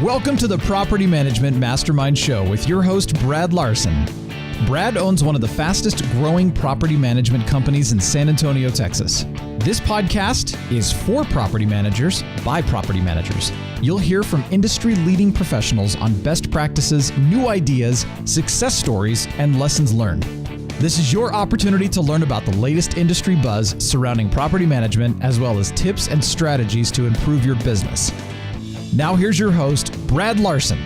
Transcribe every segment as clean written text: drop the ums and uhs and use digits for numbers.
Welcome to the Property Management Mastermind Show with your host, Brad Larson. Brad owns one of the fastest growing property management companies in San Antonio, Texas. This podcast is for property managers by property managers. You'll hear from industry-leading professionals on best practices, new ideas, success stories, and lessons learned. This is your opportunity to learn about the latest industry buzz surrounding property management, as well as tips and strategies to improve your business. Now here's your host, Brad Larson.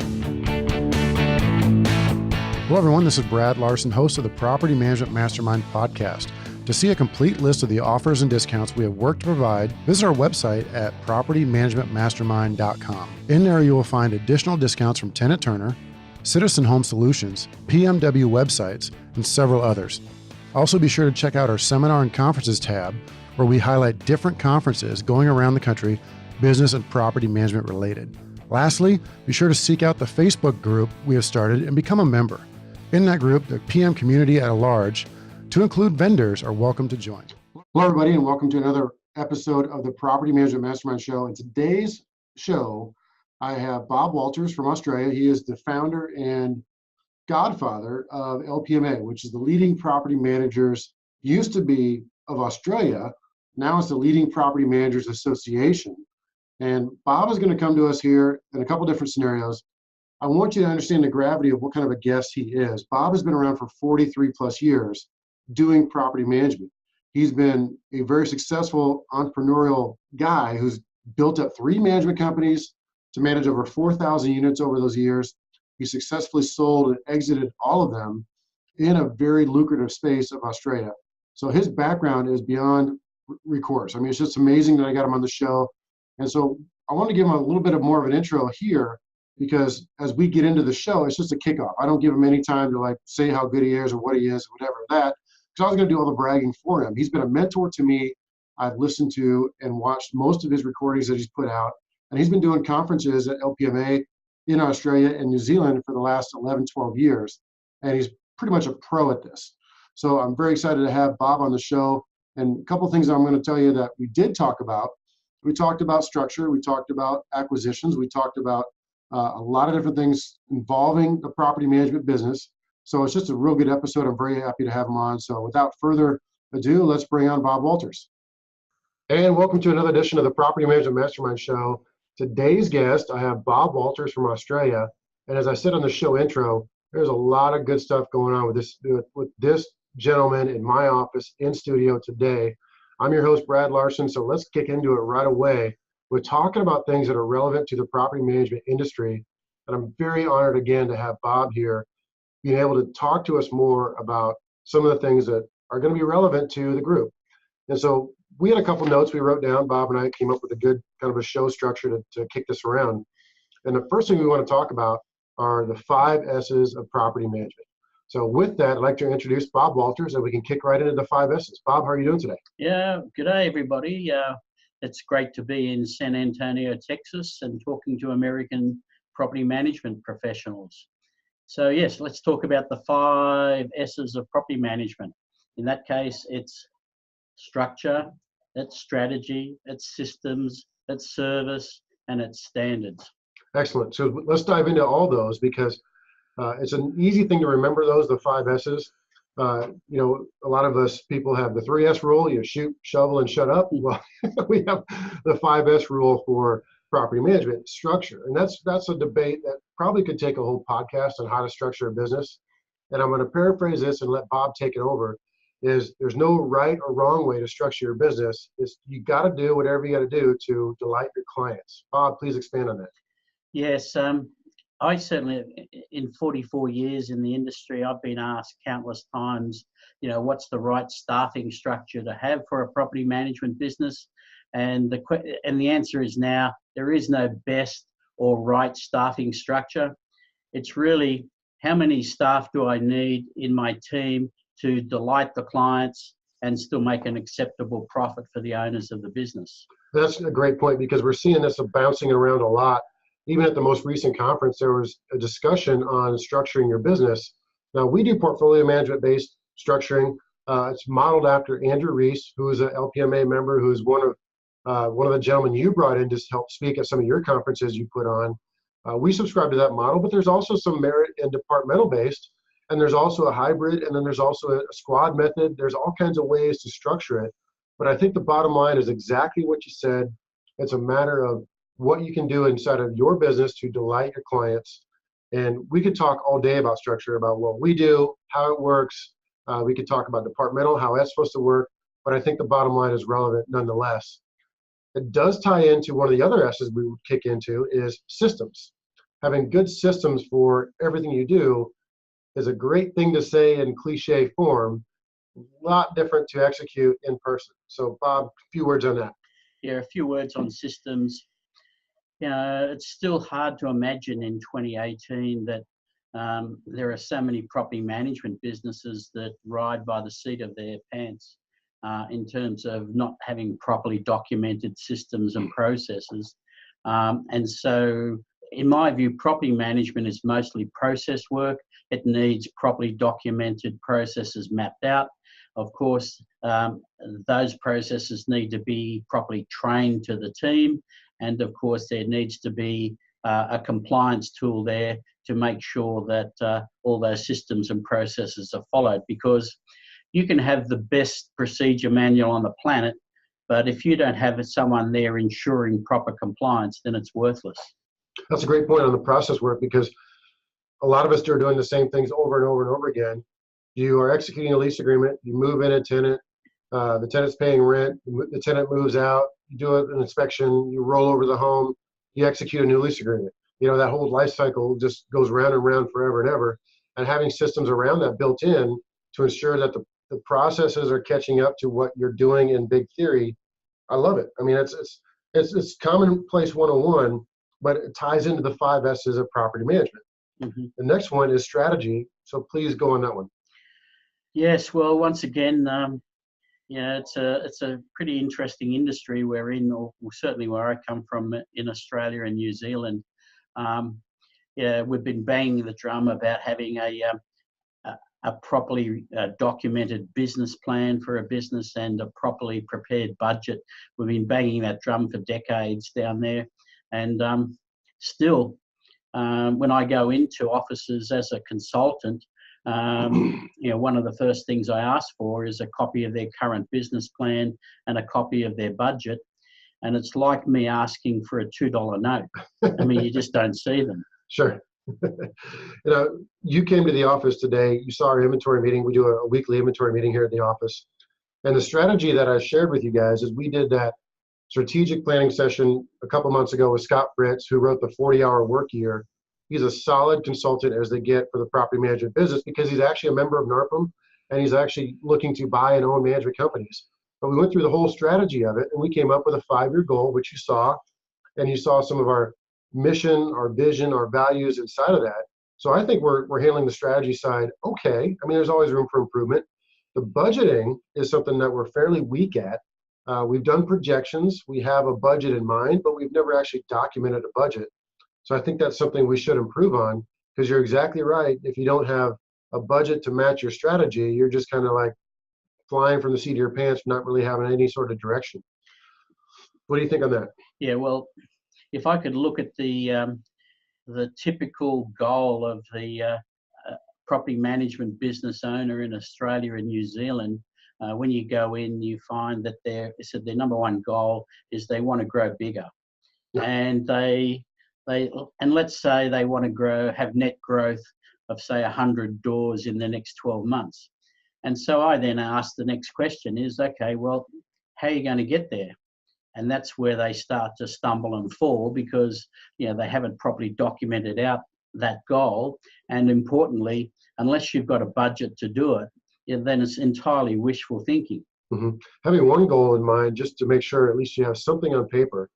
Hello everyone, this is Brad Larson, host of the Property Management Mastermind podcast. To see a complete list of the offers and discounts we have worked to provide, visit our website at propertymanagementmastermind.com. In there you will find additional discounts from Tenant Turner, Citizen Home Solutions, PMW websites, and several others. Also be sure to check out our Seminar and Conferences tab, where we highlight different conferences going around the country, business and property management related. Lastly, be sure to seek out the Facebook group we have started and become a member. In that group, the PM community at large, to include vendors, are welcome to join. Hello everybody, and welcome to another episode of the Property Management Mastermind Show. In today's show, I have Bob Walters from Australia. He is the founder and Godfather of LPMA, which is the leading property managers, used to be, of Australia. Now it's the leading property managers association. And Bob is going to come to us here in a couple different scenarios. I want you to understand the gravity of what kind of a guest he is. Bob has been around for 43 plus years doing property management. He's been a very successful entrepreneurial guy who's built up 3 management companies to manage over 4,000 units over those years. He successfully sold and exited all of them in a very lucrative space of Australia. So his background is beyond recourse. I mean, it's just amazing that I got him on the show. And so I want to give him a little bit of more of an intro here, because as we get into the show, it's just a kickoff. I don't give him any time to say how good he is or what he is, whatever that, because I was going to do all the bragging for him. He's been a mentor to me. I've listened to and watched most of his recordings that he's put out, and he's been doing conferences at LPMA in Australia and New Zealand for the last 11, 12 years, and he's pretty much a pro at this. So I'm very excited to have Bob on the show, and a couple things I'm going to tell you that we did talk about. We talked about structure, we talked about acquisitions, we talked about a lot of different things involving the property management business. So it's just a real good episode. I'm very happy to have him on. So without further ado, let's bring on Bob Walters. And welcome to another edition of the Property Management Mastermind Show. Today's guest, I have Bob Walters from Australia. And as I said on the show intro, there's a lot of good stuff going on with this gentleman in my office in studio today. I'm your host, Brad Larson, so let's kick into it right away. We're talking about things that are relevant to the property management industry, and I'm very honored again to have Bob here, being able to talk to us more about some of the things that are going to be relevant to the group. And so we had a couple notes we wrote down. Bob and I came up with a good kind of a show structure to kick this around. And the first thing we want to talk about are the 5 S's of property management. So with that, I'd like to introduce Bob Walters, and we can kick right into the 5 S's. Bob, how are you doing today? Yeah, good day, everybody. It's great to be in San Antonio, Texas, and talking to American property management professionals. So yes, let's talk about the 5 S's of property management. In that case, it's structure, it's strategy, it's systems, it's service, and it's standards. Excellent. So let's dive into all those, because it's an easy thing to remember those, the 5 S's. A lot of us people have the 3S rule, you shoot, shovel, and shut up. Well, we have the 5S rule for property management structure. And that's a debate that probably could take a whole podcast on how to structure a business. And I'm going to paraphrase this and let Bob take it over. Is there's no right or wrong way to structure your business. You got to do whatever you got to do to delight your clients. Bob, please expand on that. Yes, I certainly, in 44 years in the industry, I've been asked countless times, what's the right staffing structure to have for a property management business? And the answer is now, there is no best or right staffing structure. It's really, how many staff do I need in my team to delight the clients and still make an acceptable profit for the owners of the business? That's a great point, because we're seeing this bouncing around a lot. Even at the most recent conference, there was a discussion on structuring your business. Now, we do portfolio management-based structuring. It's modeled after Andrew Reese, who is an LPMA member, who is one of the gentlemen you brought in to help speak at some of your conferences you put on. We subscribe to that model, but there's also some merit and departmental based, and there's also a hybrid, and then there's also a squad method. There's all kinds of ways to structure it. But I think the bottom line is exactly what you said. It's a matter of what you can do inside of your business to delight your clients. And we could talk all day about structure, about what we do, how it works. We could talk about departmental, how that's supposed to work. But I think the bottom line is relevant nonetheless. It does tie into one of the other S's we would kick into is systems. Having good systems for everything you do is a great thing to say in cliche form, a lot different to execute in person. So Bob, a few words on that. Yeah, a few words on systems. It's still hard to imagine in 2018 that there are so many property management businesses that ride by the seat of their pants in terms of not having properly documented systems and processes. And so, in my view, property management is mostly process work. It needs properly documented processes mapped out. Of course, those processes need to be properly trained to the team. And of course, there needs to be a compliance tool there to make sure that all those systems and processes are followed, because you can have the best procedure manual on the planet, but if you don't have someone there ensuring proper compliance, then it's worthless. That's a great point on the process work, because a lot of us are doing the same things over and over and over again. You are executing a lease agreement, you move in a tenant, the tenant's paying rent, the tenant moves out, you do an inspection, you roll over the home, you execute a new lease agreement. That whole life cycle just goes round and round forever and ever. And having systems around that built in to ensure that the processes are catching up to what you're doing in big theory, I love it. I mean, it's commonplace 101, but it ties into the 5 S's of property management. Mm-hmm. The next one is strategy. So please go on that one. Yes, well, once again, it's a pretty interesting industry we're in, or certainly where I come from in Australia and New Zealand. We've been banging the drum about having a properly documented business plan for a business and a properly prepared budget. We've been banging that drum for decades down there, and still, when I go into offices as a consultant, one of the first things I ask for is a copy of their current business plan and a copy of their budget. And it's like me asking for a $2 note. I mean, you just don't see them. Sure. You came to the office today. You saw our inventory meeting. We do a weekly inventory meeting here at the office. And the strategy that I shared with you guys is we did that strategic planning session a couple months ago with Scott Fritz, who wrote the 40-hour work year. He's a solid consultant as they get for the property management business, because he's actually a member of NARPM and he's actually looking to buy and own management companies. But we went through the whole strategy of it, and we came up with a 5-year goal, which you saw, and you saw some of our mission, our vision, our values inside of that. So I think we're handling the strategy side okay. I mean, there's always room for improvement. The budgeting is something that we're fairly weak at. We've done projections. We have a budget in mind, but we've never actually documented a budget. So I think that's something we should improve on, because you're exactly right. If you don't have a budget to match your strategy, you're just kind of like flying from the seat of your pants, not really having any sort of direction. What do you think on that? Yeah, well, if I could look at the typical goal of the property management business owner in Australia and New Zealand, when you go in, you find that their number one goal is they want to grow bigger, and and let's say they want to have net growth of say 100 doors in the next 12 months. And so I then ask the next question is, okay, well, how are you going to get there? And that's where they start to stumble and fall, because they haven't properly documented out that goal. And importantly, unless you've got a budget to do it, then it's entirely wishful thinking. Mm-hmm. Having one goal in mind, just to make sure at least you have something on paper.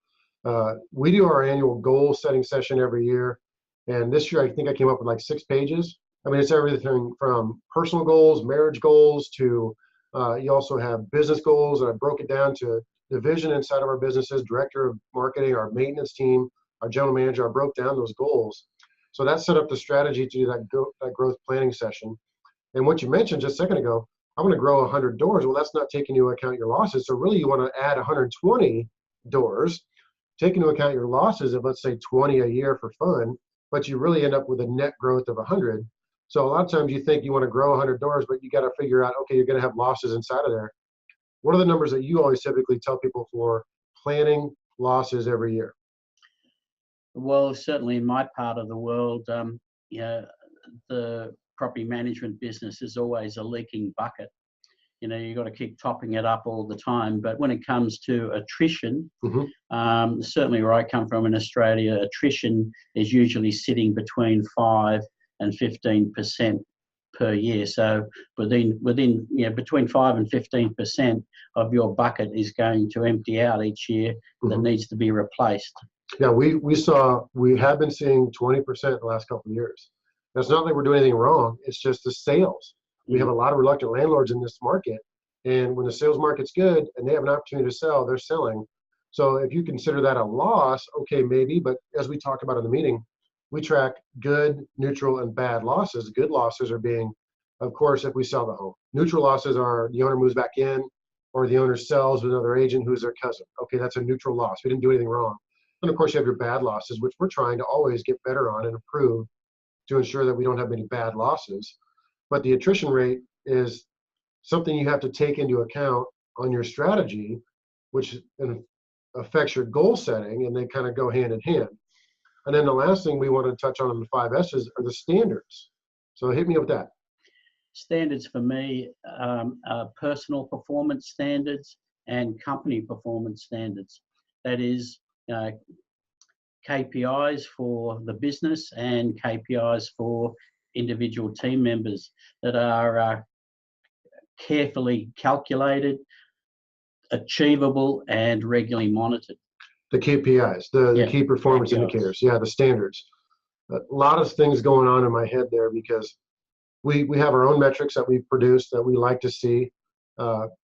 We do our annual goal setting session every year. And this year, I think I came up with like 6 pages. I mean, it's everything from personal goals, marriage goals, to you also have business goals. And I broke it down to division inside of our businesses, director of marketing, our maintenance team, our general manager. I broke down those goals. So that set up the strategy to do that growth planning session. And what you mentioned just a second ago, I'm going to grow 100 doors. Well, that's not taking into account your losses. So really, you want to add 120 doors take into account your losses of, let's say, 20 a year for fun, but you really end up with a net growth of 100. So a lot of times you think you want to grow 100 doors, but you got to figure out, okay, you're going to have losses inside of there. What are the numbers that you always typically tell people for planning losses every year? Well, certainly in my part of the world, the property management business is always a leaking bucket. You've got to keep topping it up all the time. But when it comes to attrition, certainly where I come from in Australia, attrition is usually sitting between 5 and 15% per year. So between 5 and 15% of your bucket is going to empty out each year that needs to be replaced. Yeah, we have been seeing 20% the last couple of years. Now, it's not like we're doing anything wrong. It's just the sales. We have a lot of reluctant landlords in this market. And when the sales market's good and they have an opportunity to sell, they're selling. So if you consider that a loss, okay, maybe. But as we talked about in the meeting, we track good, neutral, and bad losses. Good losses are being, of course, if we sell the home. Neutral losses are the owner moves back in or the owner sells with another agent who's their cousin. Okay, that's a neutral loss. We didn't do anything wrong. And of course, you have your bad losses, which we're trying to always get better on and improve to ensure that we don't have many bad losses. But the attrition rate is something you have to take into account on your strategy, which affects your goal setting, and they kind of go hand in hand. And then the last thing we want to touch on the 5 S's are the standards. So hit me up with that. Standards for me are personal performance standards and company performance standards. That is KPIs for the business and KPIs for individual team members that are carefully calculated, achievable, and regularly monitored. The KPIs, the key performance KPIs. Indicators, the standards. A lot of things going on in my head there because we have our own metrics that we produce that we like to see.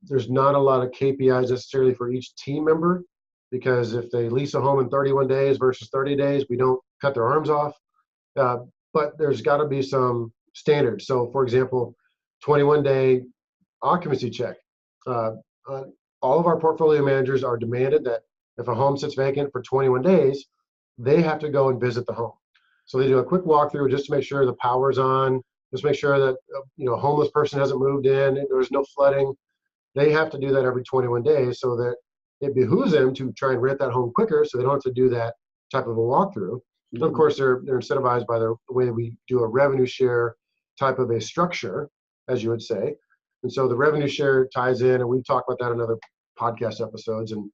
There's not a lot of KPIs necessarily for each team member because if they lease a home in 31 days versus 30 days, we don't cut their arms off. But there's got to be some standards. So, for example, 21-day occupancy check. All of our portfolio managers are demanded that if a home sits vacant for 21 days, they have to go and visit the home. So they do a quick walkthrough just to make sure the power's on, just make sure that a homeless person hasn't moved in, there's no flooding. They have to do that every 21 days so that it behooves them to try and rent that home quicker so they don't have to do that type of a walkthrough. And of course, they're incentivized by the way that we do a revenue share type of a structure, as you would say. And so the revenue share ties in, and we've talked about that in other podcast episodes. And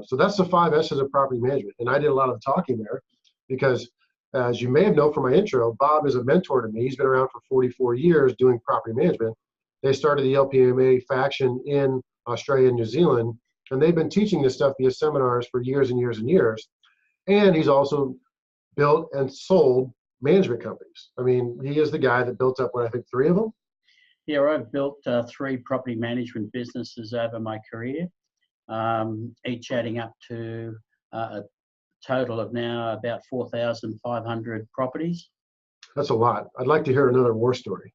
so that's the 5 S's of property management. And I did a lot of the talking there because, as you may have known from my intro, Bob is a mentor to me. He's been around for 44 years doing property management. They started the LPMA faction in Australia and New Zealand, and they've been teaching this stuff via seminars for years and years and years. And he's also built and sold management companies. I mean, he is the guy that built up, I think, 3 of them. Yeah, I've built 3 property management businesses over my career, each adding up to a total of now about 4,500 properties. That's a lot. I'd like to hear another war story.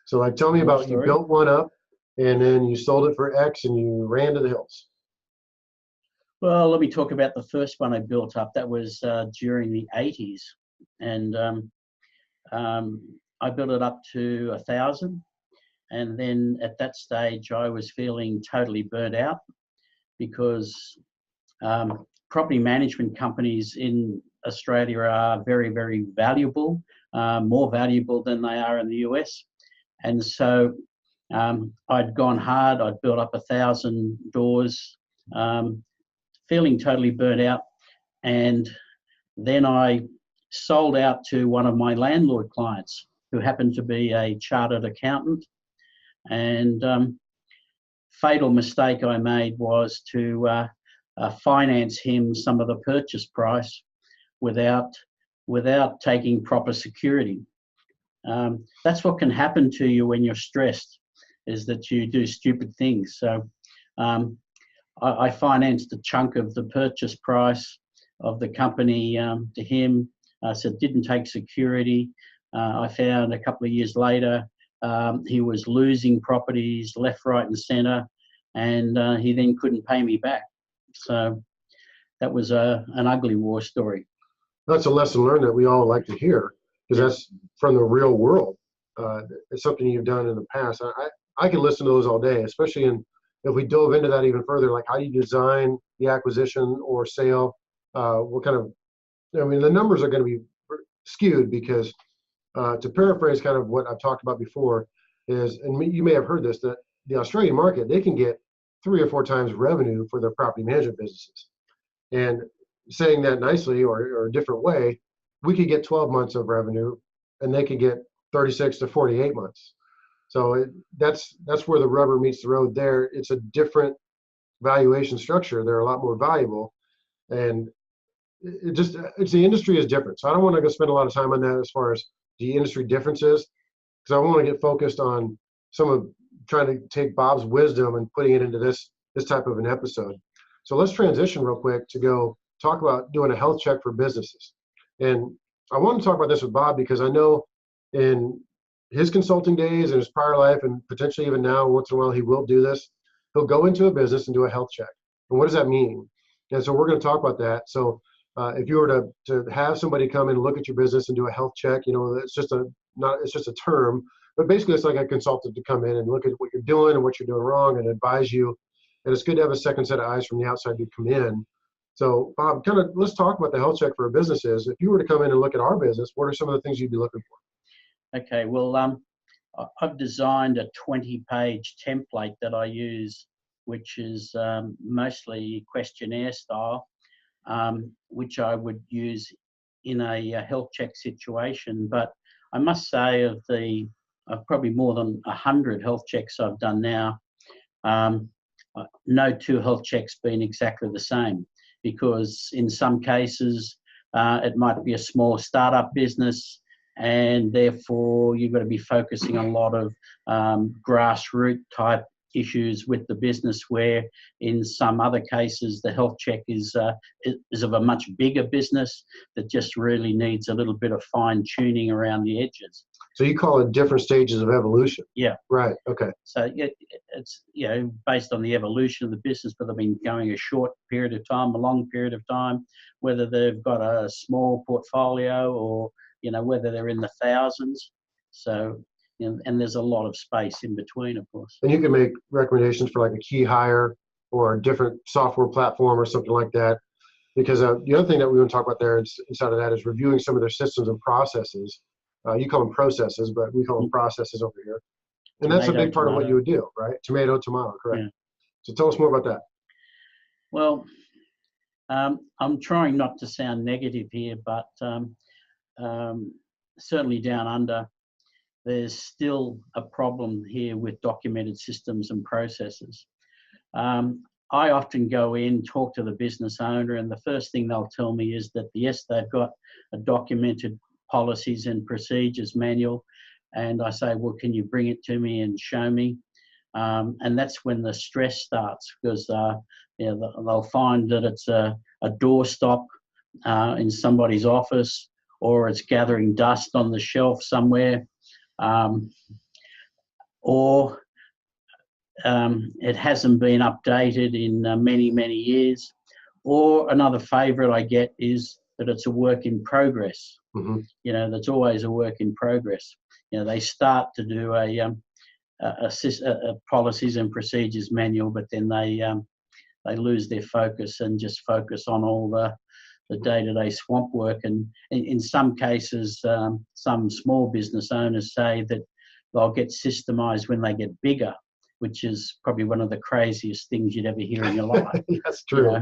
So tell me about you built one up and then you sold it for X and you ran to the hills. Well, let me talk about the first one I built up. That was during the 80s. And I built it up to 1,000. And then at that stage, I was feeling totally burnt out because property management companies in Australia are very, very valuable, more valuable than they are in the US. And so I'd gone hard. I'd built up 1,000 doors, feeling totally burnt out. And then I sold out to one of my landlord clients who happened to be a chartered accountant. And fatal mistake I made was to finance him some of the purchase price without taking proper security. That's what can happen to you when you're stressed, is that you do stupid things. So I financed a chunk of the purchase price of the company to him, so it didn't take security. I found a couple of years later he was losing properties left, right and centre, and he then couldn't pay me back. So that was an ugly war story. That's a lesson learned that we all like to hear, because that's from the real world. It's something you've done in the past. I can listen to those all day, especially if we dove into that even further, like how do you design the acquisition or sale? What kind of, I mean, the numbers are going to be skewed because, to paraphrase kind of what I've talked about before, is, and you may have heard this, that the Australian market, they can get 3 or 4 times revenue for their property management businesses. And saying that nicely or a different way, we could get 12 months of revenue and they could get 36 to 48 months. So that's where the rubber meets the road there. It's a different valuation structure. They're a lot more valuable. And it's the industry is different. So I don't want to go spend a lot of time on that as far as the industry differences, because I want to get focused on some of trying to take Bob's wisdom and putting it into this type of an episode. So let's transition real quick to go talk about doing a health check for businesses. And I want to talk about this with Bob because I know in his consulting days and his prior life, and potentially even now, once in a while, he will do this. He'll go into a business and do a health check. And what does that mean? And so we're going to talk about that. So if you were to have somebody come in and look at your business and do a health check, it's just a term, but basically it's like a consultant to come in and look at what you're doing and what you're doing wrong and advise you. And it's good to have a second set of eyes from the outside to come in. So Bob, let's talk about the health check for businesses. If you were to come in and look at our business, what are some of the things you'd be looking for? Okay, well, I've designed a 20-page template that I use, which is mostly questionnaire style, which I would use in a health check situation. But I must say, of probably more than 100 health checks I've done now, no 2 health checks been exactly the same, because in some cases it might be a small startup business, and therefore you've got to be focusing on a lot of grassroots type issues with the business, where in some other cases the health check is of a much bigger business that just really needs a little bit of fine tuning around the edges. So you call it different stages of evolution. Yeah. Right. Okay. So it's based on the evolution of the business, whether they've been going a short period of time, a long period of time, whether they've got a small portfolio or whether they're in the thousands. So and there's a lot of space in between, of course. And you can make recommendations for like a key hire or a different software platform or something like that. Because the other thing that we want to talk about there inside of that is reviewing some of their systems and processes. You call them processes, but we call them processes over here. And that's a big part of what you would do, right? Tomato, correct. Yeah. So tell us more about that. Well, I'm trying not to sound negative here, but certainly down under, there's still a problem here with documented systems and processes. I often go in, talk to the business owner, and the first thing they'll tell me is that, yes, they've got a documented policies and procedures manual. And I say, well, can you bring it to me and show me? And that's when the stress starts, because they'll find that it's a doorstop in somebody's office, or it's gathering dust on the shelf somewhere, or it hasn't been updated in many, many years. Or another favourite I get is that it's a work in progress. Mm-hmm. That's always a work in progress. They start to do a policies and procedures manual, but then they lose their focus and just focus on all the day-to-day swamp work. And in some cases, some small business owners say that they'll get systemized when they get bigger, which is probably one of the craziest things you'd ever hear in your life. That's true.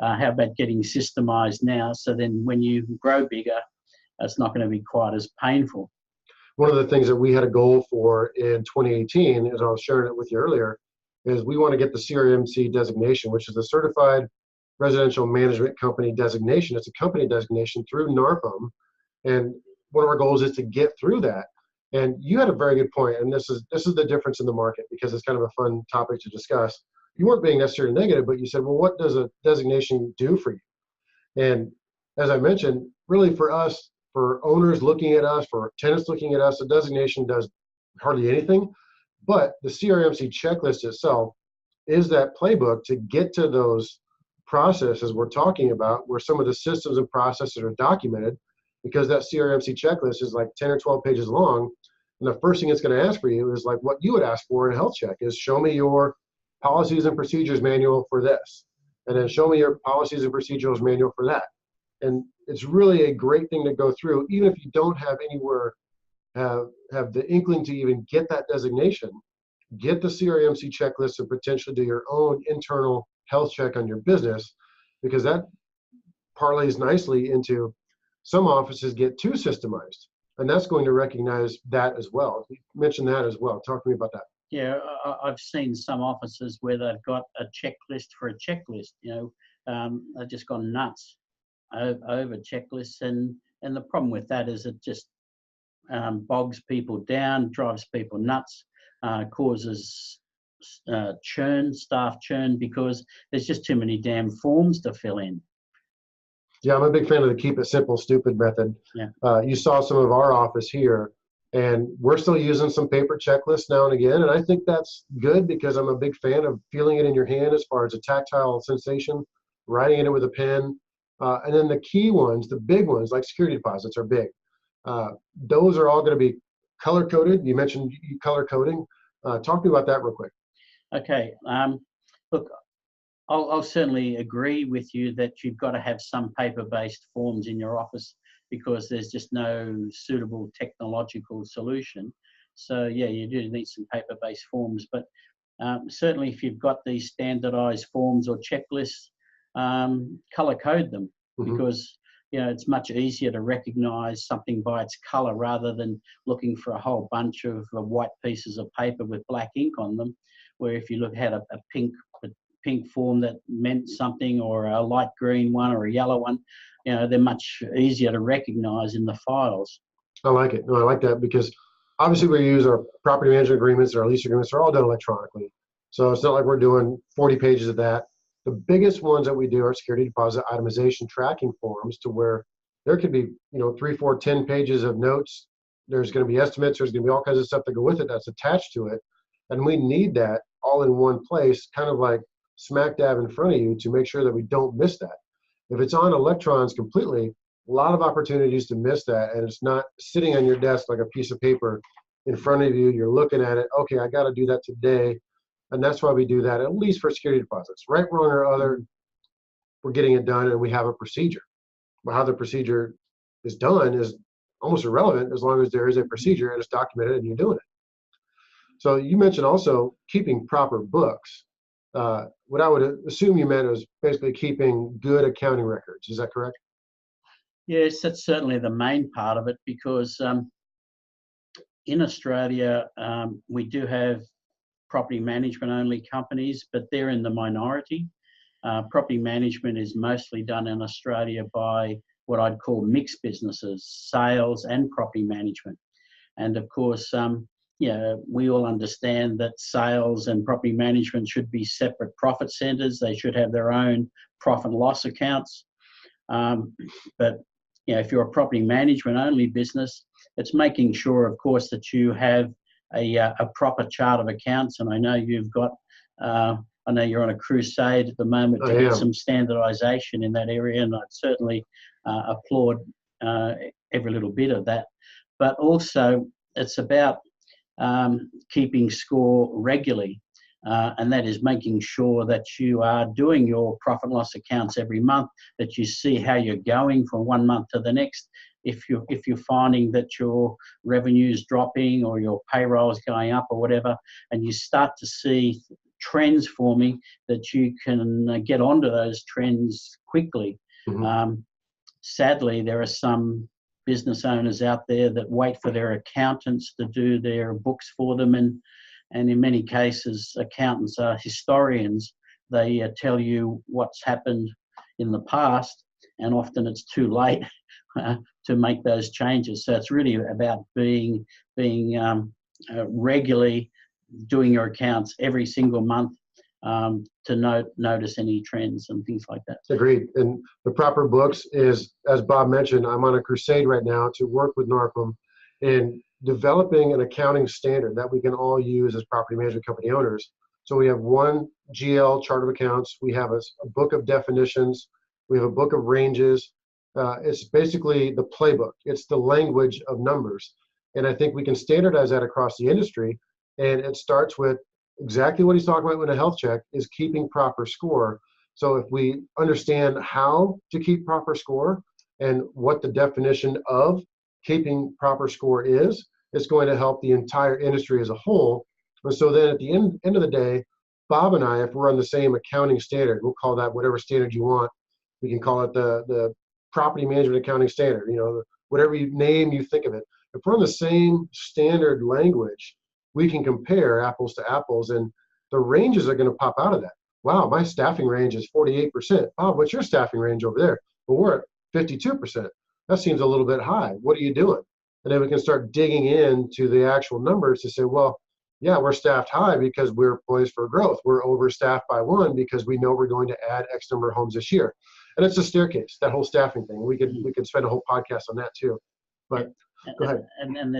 How about getting systemized now, so then when you grow bigger, it's not going to be quite as painful. One of the things that we had a goal for in 2018, as I was sharing it with you earlier, is we want to get the CRMC designation, which is the Certified Residential Management Company designation. It's a company designation through NARPM, and one of our goals is to get through that. And you had a very good point, and this is the difference in the market, because it's kind of a fun topic to discuss. You weren't being necessarily negative, but you said, well, what does a designation do for you? And as I mentioned, really for us, for owners looking at us, for tenants looking at us, a designation does hardly anything. But the CRMC checklist itself is that playbook to get to those processes we're talking about, where some of the systems and processes are documented, because that CRMC checklist is like 10 or 12 pages long. And the first thing it's going to ask for you is like what you would ask for in a health check is, show me your policies and procedures manual for this. And then show me your policies and procedures manual for that. And it's really a great thing to go through, even if you don't have anywhere, have the inkling to even get that designation. Get the CRMC checklist and potentially do your own internal health check on your business, because that parlays nicely into some offices get too systemized, and that's going to recognize that as well. You mentioned that as well. Talk to me about that. Yeah, I've seen some offices where they've got a checklist for a checklist. They've just gone nuts over checklists, and the problem with that is it just bogs people down, drives people nuts, causes staff churn, because there's just too many damn forms to fill in. Yeah, I'm a big fan of the keep it simple, stupid method. Yeah. You saw some of our office here, and we're still using some paper checklists now and again. And I think that's good, because I'm a big fan of feeling it in your hand as far as a tactile sensation, writing it with a pen. And then the key ones, the big ones, like security deposits are big. Those are all going to be color coded. You mentioned color coding. Talk to me about that real quick. Okay. Look, I'll certainly agree with you that you've got to have some paper-based forms in your office, because there's just no suitable technological solution. So yeah, you do need some paper-based forms, but certainly if you've got these standardized forms or checklists, color code them, because it's much easier to recognize something by its color rather than looking for a whole bunch of white pieces of paper with black ink on them, where if you had a pink form that meant something, or a light green one or a yellow one, they're much easier to recognize in the files. I like it. No, I like that, because obviously we use our property management agreements, our lease agreements are all done electronically. So it's not like we're doing 40 pages of that. The biggest ones that we do are security deposit itemization tracking forms, to where there could be 3, 4, 10 pages of notes. There's going to be estimates. There's going to be all kinds of stuff that go with it that's attached to it. And we need that all in one place, kind of like smack dab in front of you, to make sure that we don't miss that. If it's on electrons completely, a lot of opportunities to miss that, and it's not sitting on your desk like a piece of paper in front of you. You're looking at it, okay, I got to do that today. And that's why we do that, at least for security deposits. Right, wrong, or other, we're getting it done, and we have a procedure. But how the procedure is done is almost irrelevant, as long as there is a procedure and it's documented and you're doing it. So you mentioned also keeping proper books. What I would assume you meant was basically keeping good accounting records. Is that correct? Yes, that's certainly the main part of it, because in Australia, we do have property management only companies, but they're in the minority. Property management is mostly done in Australia by what I'd call mixed businesses, sales and property management. And of course, we all understand that sales and property management should be separate profit centers. They should have their own profit and loss accounts. But if you're a property management only business, it's making sure, of course, that you have a proper chart of accounts. And I know you've got, I know you're on a crusade at the moment to get some standardization in that area, and I'd certainly applaud every little bit of that. But also, it's about keeping score regularly, and that is making sure that you are doing your profit and loss accounts every month, that you see how you're going from one month to the next. If you're finding that your revenue is dropping or your payroll is going up or whatever, and you start to see trends forming, that you can get onto those trends quickly. Sadly, there are some business owners out there that wait for their accountants to do their books for them, and in many cases, accountants are historians. They tell you what's happened in the past, and often it's too late to make those changes. So it's really about being regularly doing your accounts every single month to notice any trends and things like that. Agreed. And the proper books is, as Bob mentioned, I'm on a crusade right now to work with NARPM in developing an accounting standard that we can all use as property management company owners, So we have one GL chart of accounts. We have a book of definitions. We have a book of ranges. It's basically the playbook. It's the language of numbers. And I think we can standardize that across the industry. And it starts with exactly what he's talking about in a health check is keeping proper score. So if we understand how to keep proper score and what the definition of keeping proper score is, it's going to help the entire industry as a whole. And so then at the end of the day, Bob and I, if we're on the same accounting standard, we'll call that whatever standard you want. We can call it the property management accounting standard, whatever name you think of it. If we're on the same standard language, we can compare apples to apples, and the ranges are going to pop out of that. Wow, my staffing range is 48%. Bob, what's your staffing range over there? Well, we're at 52%. That seems a little bit high. What are you doing? And then we can start digging into the actual numbers to say, well, yeah, we're staffed high because we're poised for growth. We're overstaffed by one because we know we're going to add X number of homes this year. And it's a staircase, that whole staffing thing. We could spend a whole podcast on that too. But go ahead. And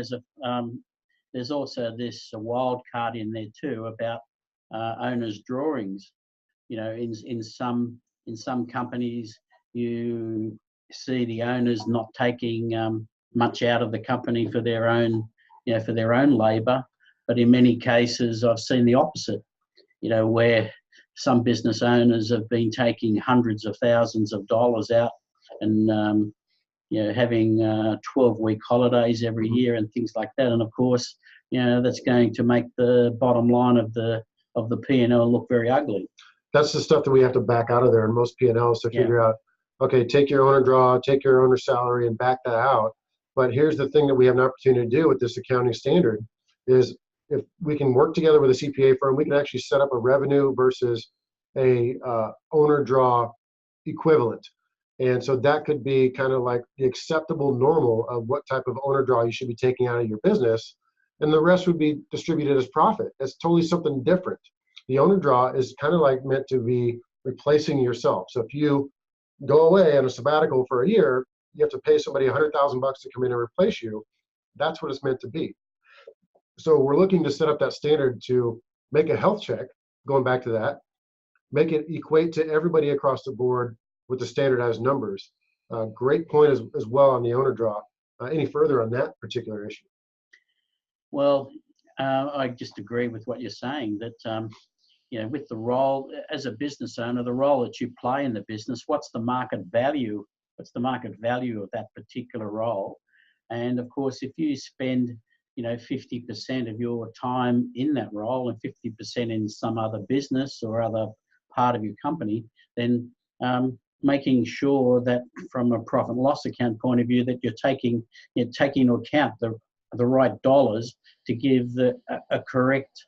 there's also this wild card in there too about owners' drawings. In some companies, you see the owners not taking much out of the company for their own labour, but in many cases, I've seen the opposite. Where some business owners have been taking hundreds of thousands of dollars out and having 12-week holidays every year and things like that. And of course, that's going to make the bottom line of the P&L look very ugly. That's the stuff that we have to back out of there in most P&Ls to figure out, okay, take your owner draw, take your owner salary and back that out. But here's the thing that we have an opportunity to do with this accounting standard is if we can work together with a CPA firm, we can actually set up a revenue versus a owner draw equivalent. And so that could be kind of like the acceptable normal of what type of owner draw you should be taking out of your business. And the rest would be distributed as profit. That's totally something different. The owner draw is kind of like meant to be replacing yourself. So if you go away on a sabbatical for a year, you have to pay somebody $100,000 to come in and replace you. That's what it's meant to be. So we're looking to set up that standard to make a health check, going back to that, make it equate to everybody across the board with the standardized numbers. Great point as well on the owner draw. Any further on that particular issue? Well, I just agree with what you're saying that, with the role as a business owner, the role that you play in the business, what's the market value? What's the market value of that particular role? And of course, if you spend 50% of your time in that role and 50% in some other business or other part of your company, then making sure that from a profit and loss account point of view that you're taking into account the right dollars to give a correct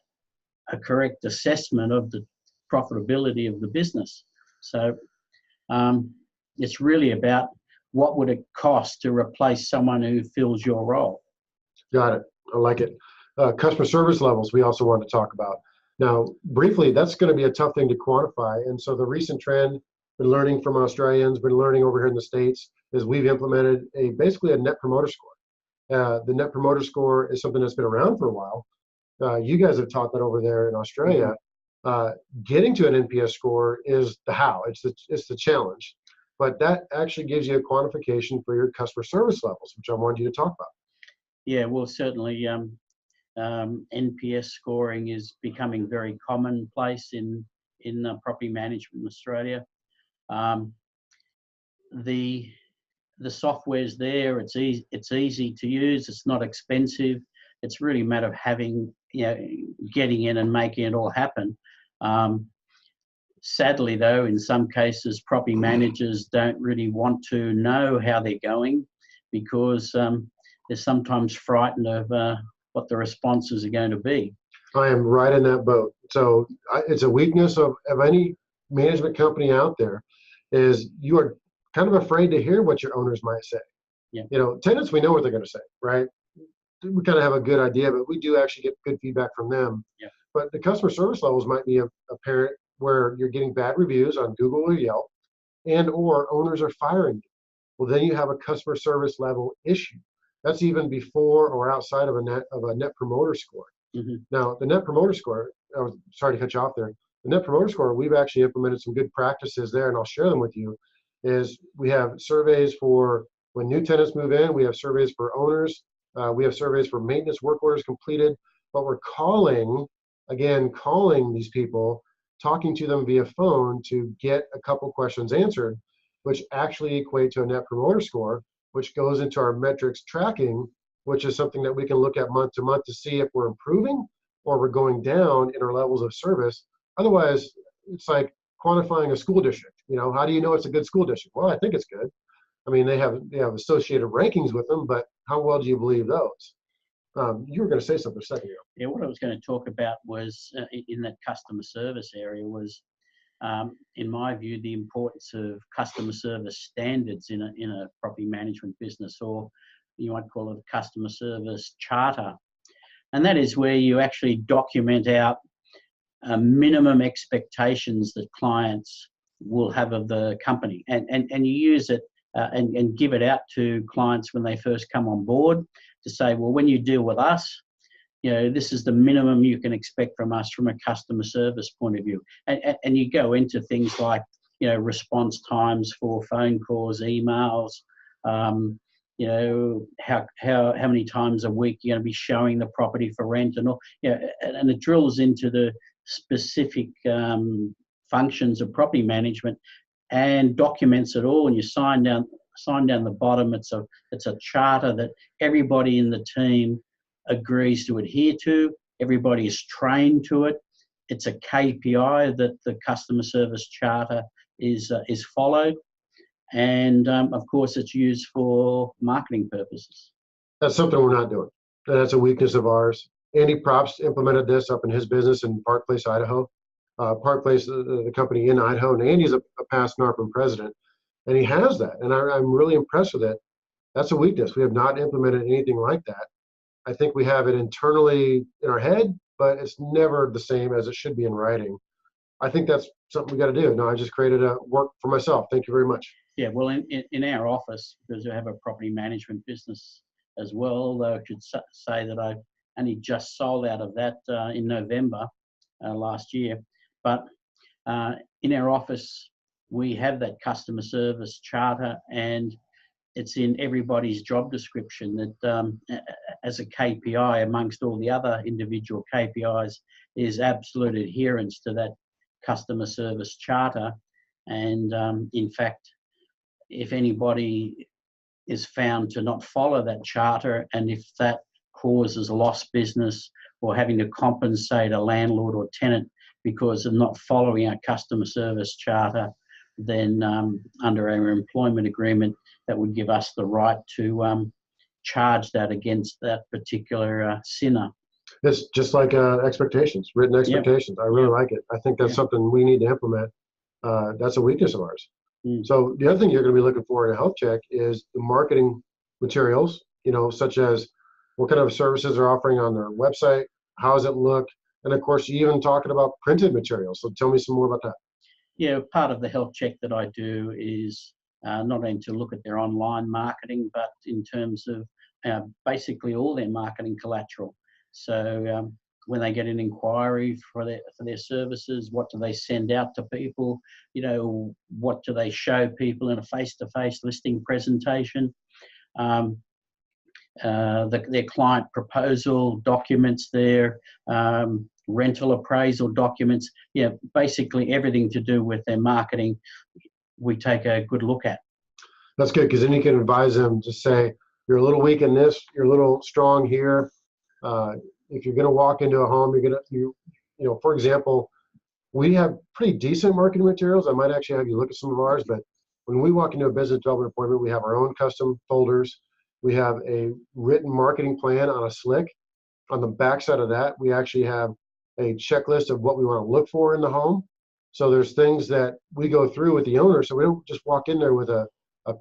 assessment of the profitability of the business. So it's really about what would it cost to replace someone who fills your role. Got it. I like it. Customer service levels we also want to talk about. Now, briefly, that's going to be a tough thing to quantify. And so the recent trend, been learning from Australians, been learning over here in the States, is we've implemented basically a net promoter score. The net promoter score is something that's been around for a while. You guys have taught that over there in Australia. Getting to an NPS score is the how. It's the challenge. But that actually gives you a quantification for your customer service levels, which I wanted you to talk about. Yeah, well, certainly NPS scoring is becoming very commonplace in property management in Australia. The software's there. It's easy to use. It's not expensive. It's really a matter of having getting in and making it all happen. Sadly, though, in some cases, property managers don't really want to know how they're going because they're sometimes frightened of what the responses are going to be. I am right in that boat. So it's a weakness of any management company out there is you are kind of afraid to hear what your owners might say. Yeah. Tenants, we know what they're going to say, right? We kind of have a good idea, but we do actually get good feedback from them. Yeah. But the customer service levels might be apparent where you're getting bad reviews on Google or Yelp and or owners are firing you. Well, then you have a customer service level issue. That's even before or outside of a net promoter score. Mm-hmm. Now, the net promoter score, I was sorry to cut you off there. The Net Promoter Score, we've actually implemented some good practices there, and I'll share them with you. Is we have surveys for when new tenants move in. We have surveys for owners. We have surveys for maintenance work orders completed. But we're calling these people, talking to them via phone to get a couple questions answered, which actually equate to a Net Promoter Score, which goes into our metrics tracking, which is something that we can look at month to month to see if we're improving or we're going down in our levels of service. Otherwise, it's like quantifying a school district. How do you know it's a good school district? Well, I think it's good. I mean, they have associated rankings with them, but how well do you believe those? You were going to say something a second ago. Yeah, what I was going to talk about was in that customer service area was, in my view, the importance of customer service standards in a property management business, or you might call it a customer service charter. And that is where you actually document out minimum expectations that clients will have of the company, and you use it and give it out to clients when they first come on board to say, well, when you deal with us, this is the minimum you can expect from us from a customer service point of view. And you go into things like, response times for phone calls, emails, how many times a week you're going to be showing the property for rent and all, and it drills into the specific functions of property management and documents it all, and you sign down the bottom. It's a charter that everybody in the team agrees to adhere to. Everybody is trained to it. It's a KPI that the customer service charter is followed, and of course it's used for marketing purposes. That's something we're not doing. That's a weakness of ours. Andy Props implemented this up in his business in Park Place, Idaho. Park Place, the company in Idaho, and Andy's a past NARPM president, and he has that, and I'm really impressed with it. That's a weakness. We have not implemented anything like that. I think we have it internally in our head, but it's never the same as it should be in writing. I think that's something we got to do. No, I just created a work for myself. Thank you very much. Yeah, well, in our office, because we have a property management business as well, although I should say that I only just sold out of that in November last year. But in our office, we have that customer service charter, and it's in everybody's job description that as a KPI amongst all the other individual KPIs is absolute adherence to that customer service charter. And in fact, if anybody is found to not follow that charter, and if that causes lost business or having to compensate a landlord or tenant because of not following our customer service charter, then under our employment agreement, that would give us the right to charge that against that particular sinner. It's just like expectations, written expectations. Yep. I really like it. I think that's something we need to implement. That's a weakness of ours. So the other thing you're going to be looking for in a health check is the marketing materials, such as what kind of services they're offering on their website, how does it look, and of course, you even talking about printed materials. So tell me some more about that. Yeah, part of the health check that I do is not only to look at their online marketing, but in terms of basically all their marketing collateral. So when they get an inquiry for their services, what do they send out to people? What do they show people in a face-to-face listing presentation? Their client proposal documents, their rental appraisal documents, basically everything to do with their marketing, we take a good look at. That's good, because then you can advise them to say, you're a little weak in this, you're a little strong here. If you're going to walk into a home, for example, we have pretty decent marketing materials. I might actually have you look at some of ours, but when we walk into a business development appointment, we have our own custom folders. We have a written marketing plan on a slick. On the backside of that, we actually have a checklist of what we want to look for in the home. So there's things that we go through with the owner, so we don't just walk in there with a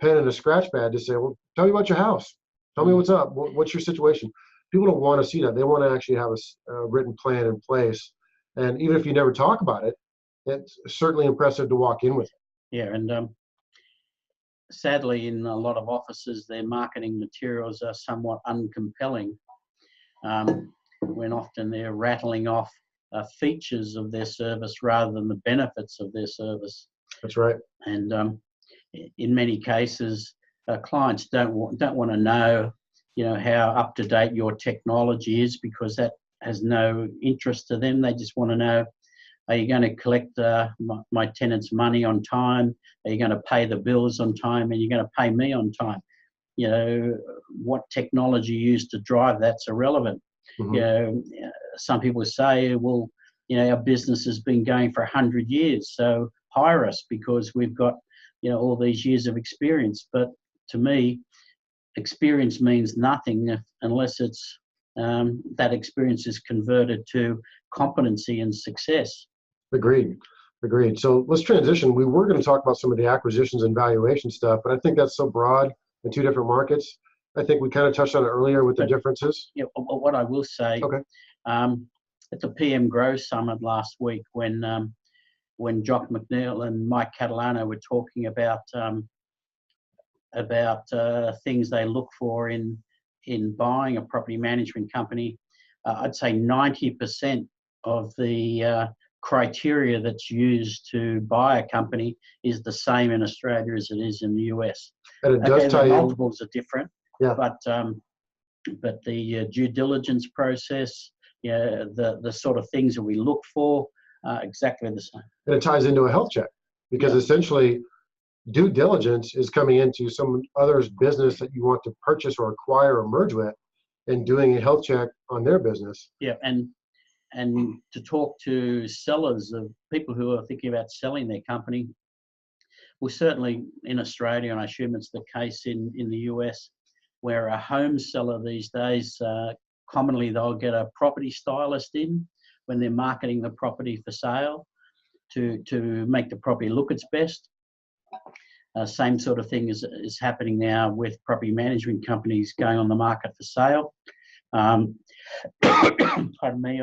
pen and a scratch pad to say, well, tell me about your house. Tell me what's up. What's your situation? People don't want to see that. They want to actually have a written plan in place. And even if you never talk about it, it's certainly impressive to walk in with it. Yeah, and sadly, in a lot of offices, their marketing materials are somewhat uncompelling. When often they're rattling off features of their service rather than the benefits of their service. That's right. And in many cases, clients don't want to know, how up to date your technology is, because that has no interest to them. They just want to know, are you going to collect my tenant's money on time? Are you going to pay the bills on time? And you're going to pay me on time? What technology you use to drive that's irrelevant. Mm-hmm. Some people say, well, our business has been going for 100 years, so hire us because we've got, all these years of experience. But to me, experience means nothing unless it's that experience is converted to competency and success. Agreed. So let's transition. We were going to talk about some of the acquisitions and valuation stuff, but I think that's so broad in two different markets. I think we kind of touched on it earlier with the differences. Yeah, what I will say, okay. At the PM Grow Summit last week, when Jock McNeil and Mike Catalano were talking about things they look for in buying a property management company, I'd say 90% of the criteria that's used to buy a company is the same in Australia as it is in the US. And it does tie the in. multiples are different, yeah. But the due diligence process, the sort of things that we look for, exactly the same. And it ties into a health check, because essentially due diligence is coming into some other's business that you want to purchase or acquire or merge with, and doing a health check on their business. Yeah, and to talk to sellers, of people who are thinking about selling their company, well, certainly in Australia, and I assume it's the case in the US, where a home seller these days, commonly they'll get a property stylist in when they're marketing the property for sale to make the property look its best. Same sort of thing is happening now with property management companies going on the market for sale. Pardon me.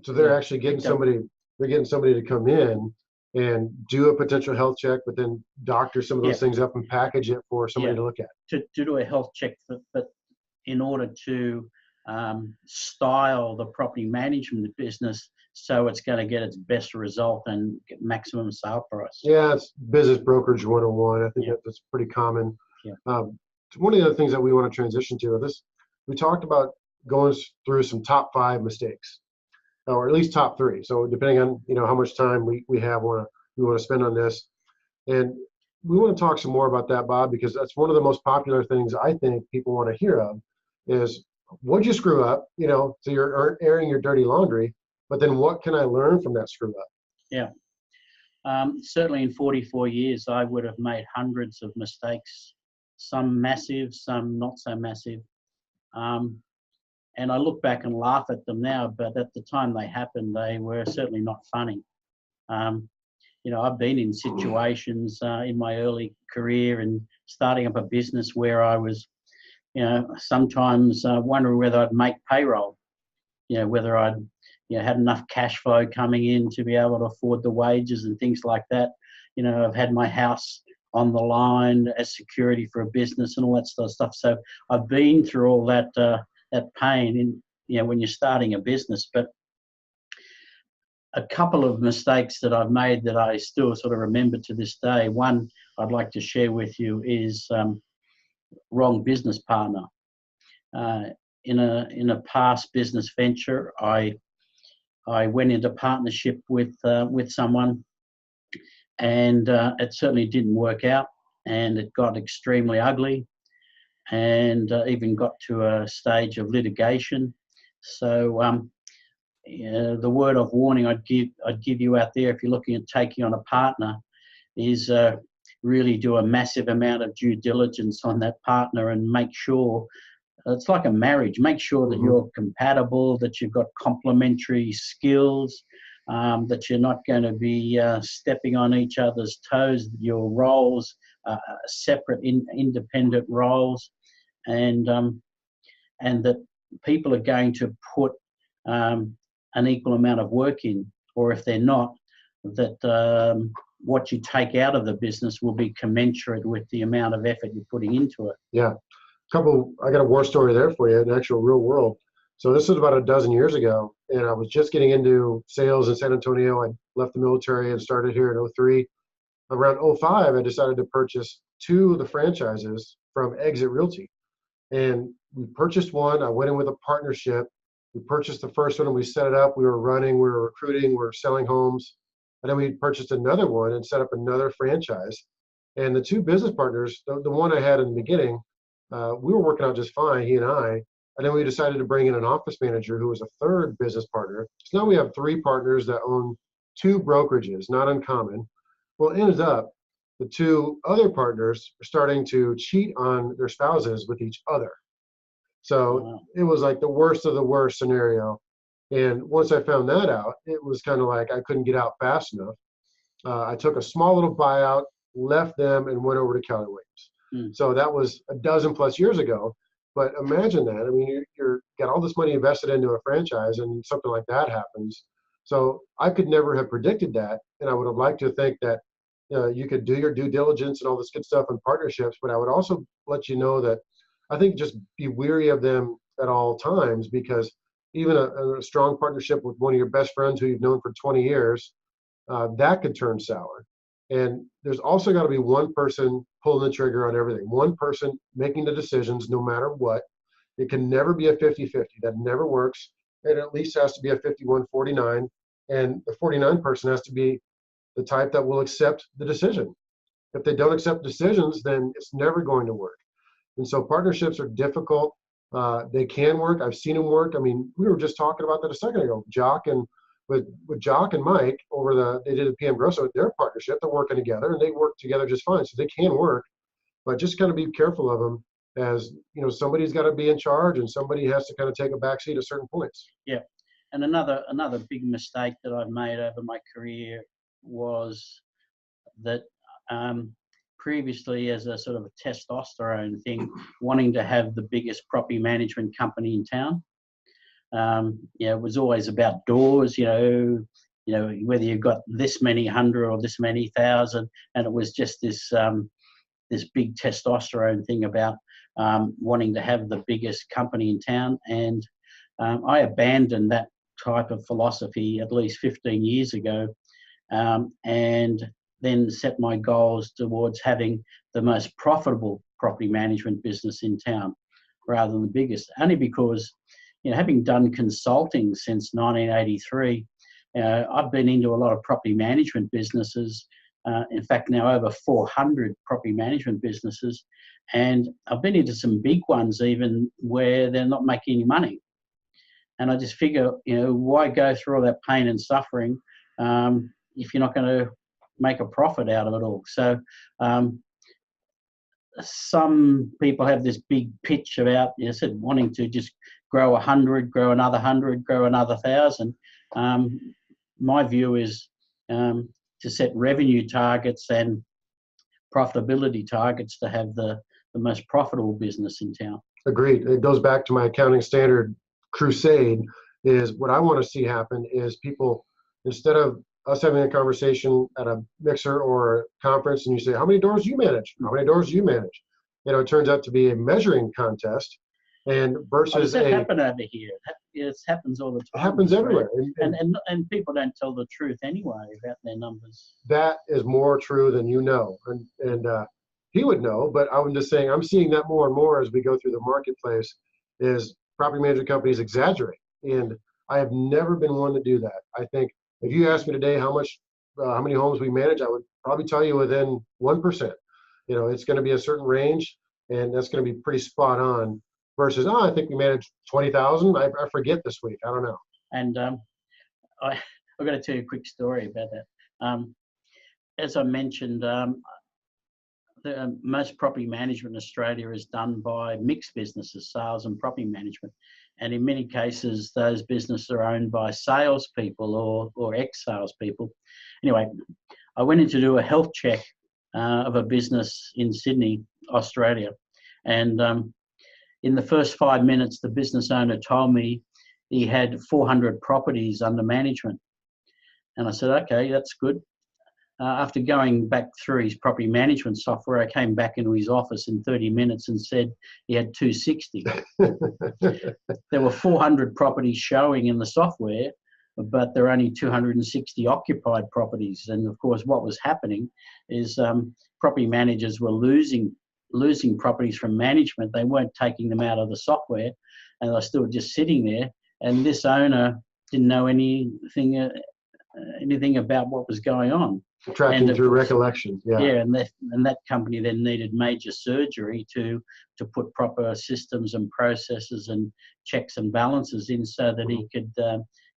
So they're actually getting somebody. They're getting somebody to come in and do a potential health check, but then doctor some of those things up and package it for somebody to look at. To do a health check, but in order to style the property management business so it's going to get its best result and get maximum sale price. Yeah, it's business brokerage 101. I think that's pretty common. Yeah. One of the other things that we want to transition to this, we talked about going through some top 5 mistakes, or at least top 3. So depending on how much time we have, we want to spend on this, and we want to talk some more about that, Bob, because that's one of the most popular things I think people want to hear of is, what'd you screw up? So you're airing your dirty laundry, but then what can I learn from that screw up? Yeah. Certainly in 44 years, I would have made hundreds of mistakes, some massive, some not so massive. And I look back and laugh at them now, but at the time they happened, they were certainly not funny. I've been in situations in my early career and starting up a business where I was, sometimes wondering whether I'd make payroll, whether I'd had enough cash flow coming in to be able to afford the wages and things like that. I've had my house on the line as security for a business and all that sort of stuff. So I've been through all that pain when you're starting a business. But a couple of mistakes that I've made that I still sort of remember to this day. One I'd like to share with you is wrong business partner. In a past business venture, I went into partnership with someone, and it certainly didn't work out, and it got extremely ugly, and even got to a stage of litigation. So the word of warning I'd give you out there, if you're looking at taking on a partner, is really do a massive amount of due diligence on that partner and make sure. It's like a marriage. Make sure that you're compatible, that you've got complementary skills, that you're not going to be stepping on each other's toes, your roles, separate, independent roles, and that people are going to put an equal amount of work in, or if they're not, that what you take out of the business will be commensurate with the amount of effort you're putting into it. Yeah. I got a war story there for you, an actual real world. So this was about a dozen years ago. and I was just getting into sales in San Antonio. I left the military and started here in '03. Around '05, I decided to purchase 2 of the franchises from Exit Realty. And we purchased one. I went in with a partnership. We purchased the first one and we set it up. We were running, we were recruiting, we were selling homes. And then we purchased another one and set up another franchise. And the 2 business partners, the one I had in the beginning, we were working out just fine, he and I. And then we decided to bring in an office manager who was a 3rd business partner. So now we have 3 partners that own 2 brokerages, not uncommon. Well, it ends up the 2 other partners are starting to cheat on their spouses with each other. So it was like the worst of the worst scenario. And once I found that out, it was kind of like I couldn't get out fast enough. I took a small little buyout, left them, and went over to Keller Williams. So that was a dozen plus years ago. But imagine that. I mean, you're got all this money invested into a franchise, and something like that happens. So I could never have predicted that, and I would have liked to think that you could do your due diligence and all this good stuff in partnerships. But I would also let you know that I think just be wary of them at all times, because even a strong partnership with one of your best friends who you've known for 20 years, that could turn sour. And there's also got to be one person pulling the trigger on everything, one person making the decisions no matter what. It can never be a 50-50. That never works. It at least has to be a 51-49. And the 49 person has to be the type that will accept the decision. If they don't accept decisions, then it's never going to work. And so partnerships are difficult. They can work. I've seen them work. I mean, we were just talking about that a second ago. With Jock and Mike they did a PM Grosso, their partnership, they're working together and they work together just fine. So they can work, but just kind of be careful of them, as somebody's got to be in charge and somebody has to kind of take a backseat at certain points. Yeah. And another big mistake that I've made over my career was that previously, as a sort of a testosterone thing, wanting to have the biggest property management company in town. It was always about doors, whether you've got this many hundred or this many thousand, and it was just this big testosterone thing about wanting to have the biggest company in town. And I abandoned that type of philosophy at least 15 years ago, and then set my goals towards having the most profitable property management business in town rather than the biggest, only because having done consulting since 1983, I've been into a lot of property management businesses. In fact, now over 400 property management businesses. And I've been into some big ones even where they're not making any money. And I just figure, why go through all that pain and suffering if you're not going to make a profit out of it all? So some people have this big pitch about, wanting to just grow 100, grow another 100, grow another 1,000. My view is to set revenue targets and profitability targets to have the most profitable business in town. Agreed. It goes back to my accounting standard crusade. Is what I want to see happen is people, instead of us having a conversation at a mixer or a conference and you say, how many doors do you manage? How many doors do you manage? It turns out to be a measuring contest. And versus does it happen over here? It happens all the time. It happens everywhere. And people don't tell the truth anyway about their numbers. That is more true than you know. And he would know, but I'm just saying, I'm seeing that more and more as we go through the marketplace, is property management companies exaggerate. And I have never been one to do that. I think if you asked me today how many homes we manage, I would probably tell you within 1%. It's going to be a certain range, and that's going to be pretty spot on. Versus, I think we managed 20,000. I forget this week. I don't know. And I've got to tell you a quick story about that. As I mentioned, the most property management in Australia is done by mixed businesses, sales and property management. And in many cases, those businesses are owned by salespeople or ex-salespeople. Anyway, I went in to do a health check of a business in Sydney, Australia. And in the first 5 minutes, the business owner told me he had 400 properties under management. And I said, okay, that's good. after going back through his property management software, I came back into his office in 30 minutes and said he had 260. There were 400 properties showing in the software, but there are only 260 occupied properties. And of course, what was happening is property managers were losing properties from management. They weren't taking them out of the software, and they're still just sitting there. And this owner didn't know anything about what was going on. Tracking through recollection. Yeah. Yeah, and that company then needed major surgery to put proper systems and processes and checks and balances in so that he could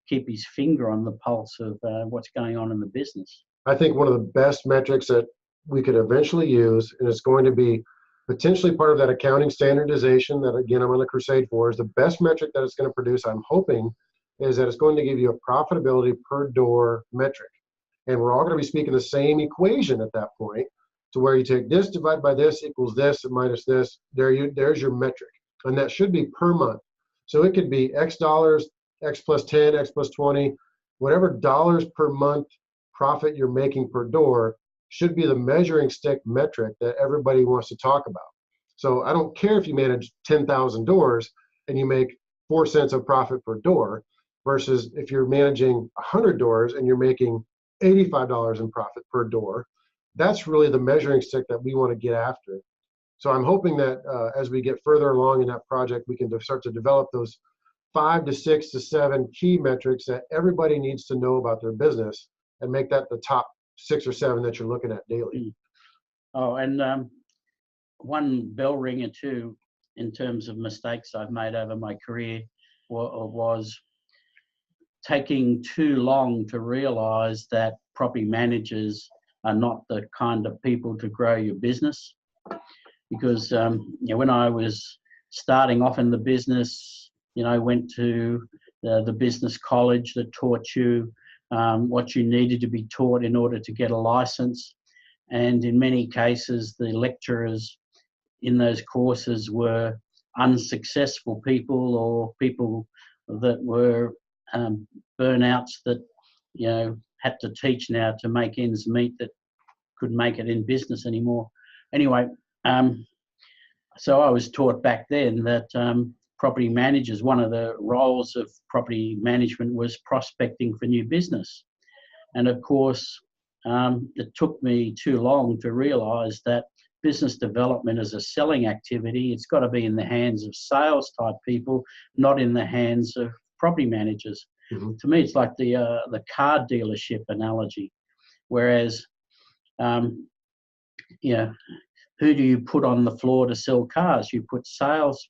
keep his finger on the pulse of what's going on in the business. I think one of the best metrics that we could eventually use, and it's going to be potentially part of that accounting standardization that, again, I'm on the crusade for, is the best metric that it's going to produce, I'm hoping, is that it's going to give you a profitability per door metric. And we're all going to be speaking the same equation at that point, to where you take this, divide by this, equals this, minus this. There's your metric. And that should be per month. So it could be X dollars, X plus 10, X plus 20, whatever dollars per month profit you're making per door should be the measuring stick metric that everybody wants to talk about. So I don't care if you manage 10,000 doors and you make 4 cents of profit per door, versus if you're managing 100 doors and you're making $85 in profit per door. That's really the measuring stick that we want to get after. So I'm hoping that as we get further along in that project, we can start to develop those 5 to 6 to 7 key metrics that everybody needs to know about their business, and make that the top 6 or 7 that you're looking at daily. Oh, and one bell ringer too, in terms of mistakes I've made over my career, was taking too long to realize that property managers are not the kind of people to grow your business. Because when I was starting off in the business, I went to the business college that taught you what you needed to be taught in order to get a license. And in many cases, the lecturers in those courses were unsuccessful people, or people that were burnouts that had to teach now to make ends meet, that couldn't make it in business anymore. Anyway, so I was taught back then that property managers, one of the roles of property management was prospecting for new business. And of course, it took me too long to realize that business development is a selling activity. It's got to be in the hands of sales type people, not in the hands of property managers. Mm-hmm. To me, it's like the car dealership analogy. Whereas, who do you put on the floor to sell cars? You put sales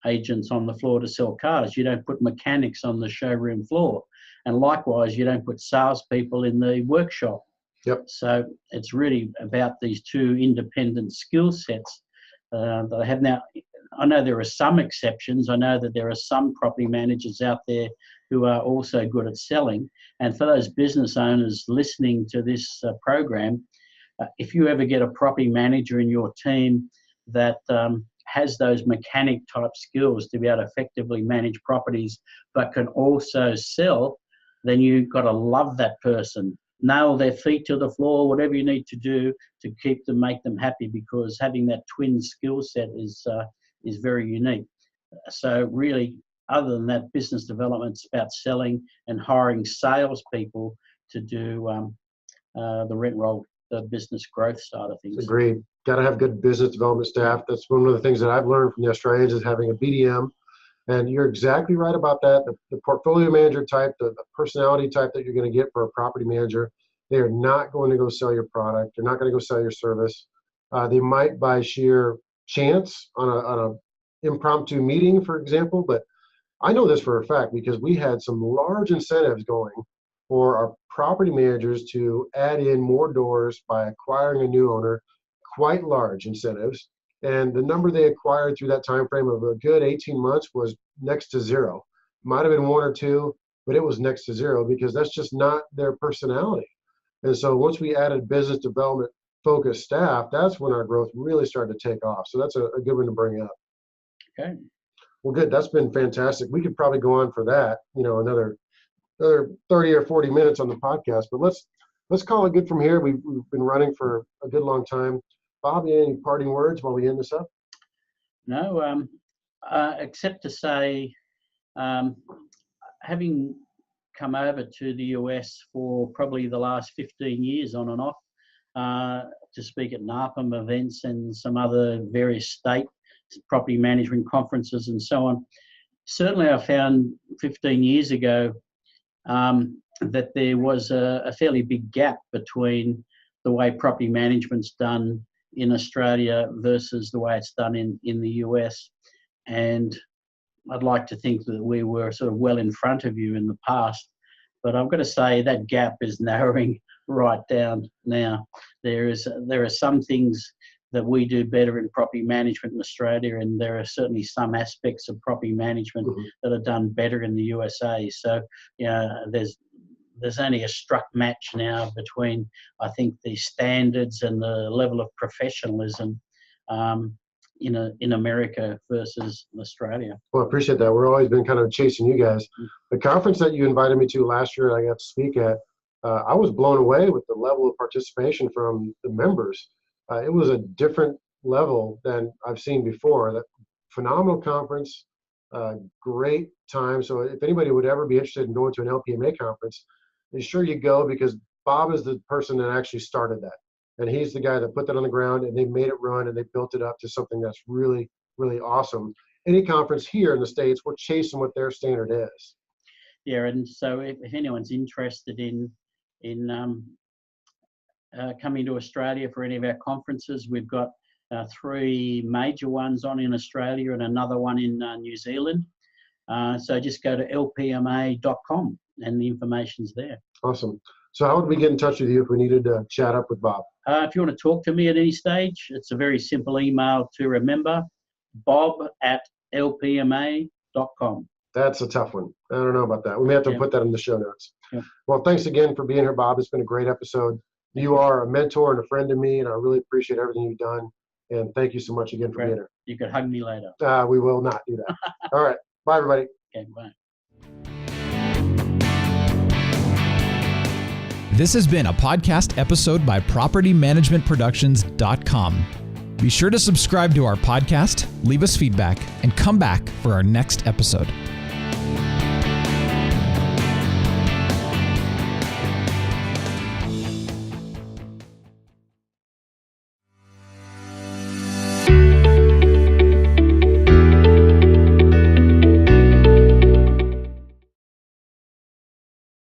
agents on the floor to sell cars. You don't put mechanics on the showroom floor. And likewise, you don't put salespeople in the workshop. Yep. So it's really about these two independent skill sets that I have now. I know there are some exceptions. I know that there are some property managers out there who are also good at selling. And for those business owners listening to this program, if you ever get a property manager in your team that has those mechanic type skills to be able to effectively manage properties, but can also sell, then you've got to love that person. Nail their feet to the floor, whatever you need to do to keep them, make them happy, because having that twin skill set is very unique. So really, other than that, business development's about selling and hiring salespeople to do the rent roll, the business growth side of things. Agreed. Got to have good business development staff. That's one of the things that I've learned from the Australians, is having a BDM. And you're exactly right about that. The portfolio manager type, the personality type that you're going to get for a property manager, they are not going to go sell your product. They're not going to go sell your service. They might by sheer chance on a impromptu meeting, for example. But I know this for a fact because we had some large incentives going for our property managers to add in more doors by acquiring a new owner, quite large incentives. And the number they acquired through that time frame of a good 18 months was next to zero. Might have been 1 or 2, but it was next to zero because that's just not their personality. And so once we added business development focused staff, that's when our growth really started to take off. So that's a good one to bring up. Okay. Well, good. That's been fantastic. We could probably go on for that, another 30 or 40 minutes on the podcast, but let's let's call it good from here. We've been running for a good long time. Bob, any parting words while we end this up? No, except to say, having come over to the US for probably the last 15 years on and off, to speak at NAPM events and some other various state property management conferences and so on. Certainly I found 15 years ago that there was a fairly big gap between the way property management's done in Australia versus the way it's done in the US. And I'd like to think that we were sort of well in front of you in the past, but I've got to say that gap is narrowing right down now. There are some things that we do better in property management in Australia, and there are certainly some aspects of property management that are done better in the USA. So, there's only a struck match now between, I think, the standards and the level of professionalism in America versus Australia. Well, I appreciate that. We've always been kind of chasing you guys. The conference that you invited me to last year, I got to speak at, I was blown away with the level of participation from the members. It was a different level than I've seen before. That phenomenal conference, great time. So if anybody would ever be interested in going to an LPMA conference, be sure you go, because Bob is the person that actually started that. And he's the guy that put that on the ground, and they made it run, and they built it up to something that's really, really awesome. Any conference here in the States, we're chasing what their standard is. Yeah, and so if anyone's interested in coming to Australia for any of our conferences, we've got 3 major ones on in Australia and another one in New Zealand. So just go to lpma.com and the information's there. Awesome. So how would we get in touch with you if we needed to chat up with Bob? If you want to talk to me at any stage, it's a very simple email to remember, bob@lpma.com. That's a tough one. I don't know about that. We may have to put that in the show notes. Yeah. Well, thanks again for being here, Bob. It's been a great episode. You are a mentor and a friend to me, and I really appreciate everything you've done. And thank you so much again for being here. You could hug me later. We will not do that. All right. Bye, everybody. Okay, bye. This has been a podcast episode by PropertyManagementProductions.com. Be sure to subscribe to our podcast, leave us feedback, and come back for our next episode.